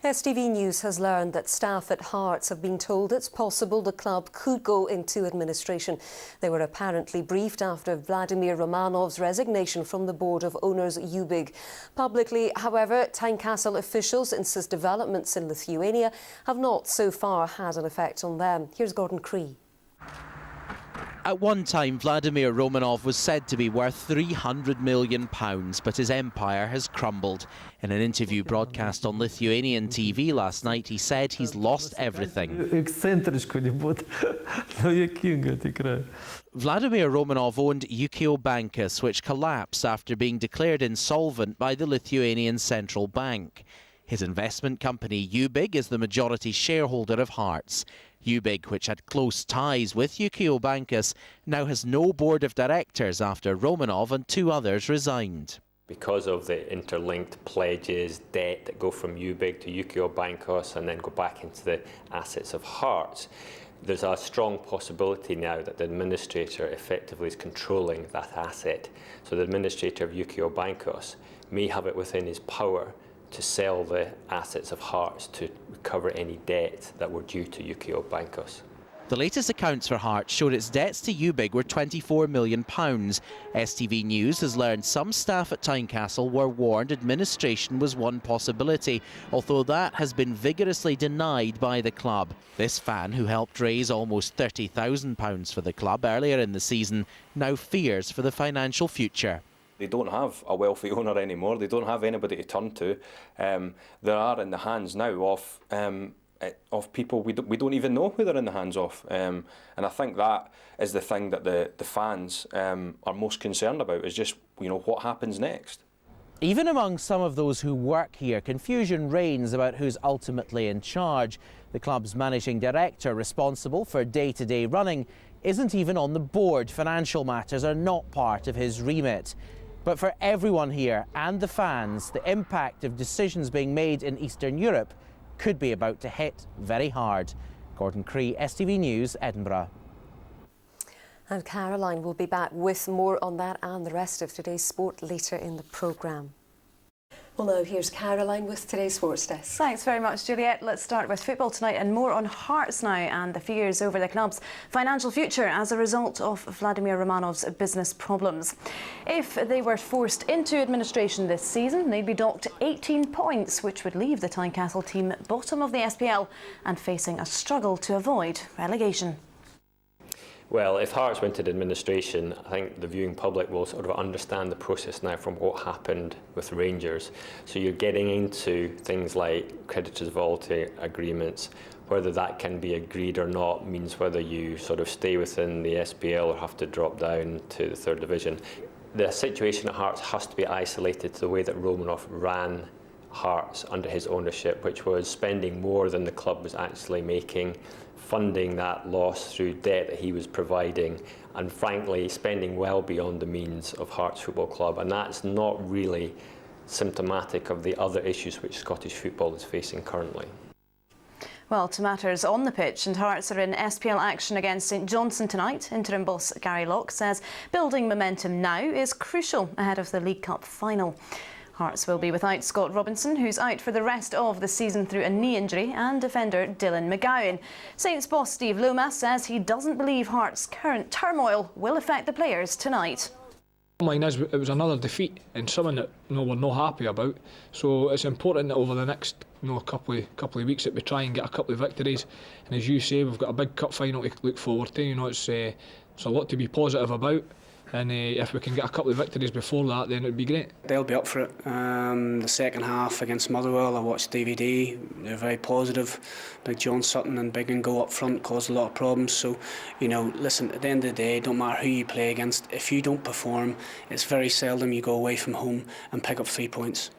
STV News has learned that staff at Hearts have been told it's possible the club could go into administration. They were apparently briefed after Vladimir Romanov's resignation from the board of owners UBIG. Publicly, however, Tynecastle officials insist developments in Lithuania have not so far had an effect on them. Here's Gordon Cree. At one time, Vladimir Romanov was said to be worth £300 million, but his empire has crumbled. In an interview broadcast on Lithuanian TV last night, he said he's lost everything. Vladimir Romanov owned Ukio Bankas, which collapsed after being declared insolvent by the Lithuanian Central Bank. His investment company, UBIG, is the majority shareholder of Hearts. UBIG, which had close ties with Ukio Bankas, now has no board of directors after Romanov and two others resigned. Because of the interlinked pledges, debt that go from UBIG to Ukio Bankos and then go back into the assets of Hearts, there's a strong possibility now that the administrator effectively is controlling that asset. So the administrator of Ukio Bankos may have it within his power to sell the assets of Hearts to recover any debt that were due to Ukio Bankos. The latest accounts for Hearts showed its debts to UBIG were £24 million. STV News has learned some staff at Tynecastle were warned administration was one possibility, although that has been vigorously denied by the club. This fan, who helped raise almost £30,000 for the club earlier in the season, now fears for the financial future. They don't have a wealthy owner anymore. They don't have anybody to turn to. They are in the hands now of people we don't even know who they're in the hands of. And I think that is the thing that the fans are most concerned about, is just, what happens next. Even among some of those who work here, confusion reigns about who's ultimately in charge. The club's managing director, responsible for day-to-day running, isn't even on the board. Financial matters are not part of his remit. But for everyone here and the fans, the impact of decisions being made in Eastern Europe could be about to hit very hard. Gordon Cree, STV News, Edinburgh. And Caroline will be back with more on that and the rest of today's sport later in the programme. Well, now here's Caroline with today's Sports Desk. Thanks very much, Juliet. Let's start with football tonight and more on Hearts now and the fears over the club's financial future as a result of Vladimir Romanov's business problems. If they were forced into administration this season, they'd be docked 18 points, which would leave the Tynecastle team bottom of the SPL and facing a struggle to avoid relegation. Well, if Hearts went into administration, I think the viewing public will sort of understand the process now from what happened with Rangers. So you're getting into things like creditors' vaulting agreements. Whether that can be agreed or not means whether you sort of stay within the SPL or have to drop down to the third division. The situation at Hearts has to be isolated to the way that Romanov ran Hearts under his ownership, which was spending more than the club was actually making, funding that loss through debt that he was providing, and frankly spending well beyond the means of Hearts Football Club. And that's not really symptomatic of the other issues which Scottish football is facing currently. Well, to matters on the pitch, and Hearts are in SPL action against St Johnstone tonight. Interim boss Gary Locke says building momentum now is crucial ahead of the League Cup final. Hearts will be without Scott Robinson, who's out for the rest of the season through a knee injury, and defender Dylan McGowan. Saints boss Steve Lomas says he doesn't believe Hearts' current turmoil will affect the players tonight. Mine is, it was another defeat and something that we're not happy about. So it's important that over the next couple of weeks that we try and get a couple of victories. And as you say, we've got a big cup final to look forward to. It's a lot to be positive about. And if we can get a couple of victories before that, then it'd be great. They'll be up for it. The second half against Motherwell, I watched DVD. They're very positive. Big John Sutton and Big and Go up front caused a lot of problems. So, listen, at the end of the day, don't matter who you play against, if you don't perform, it's very seldom you go away from home and pick up 3 points.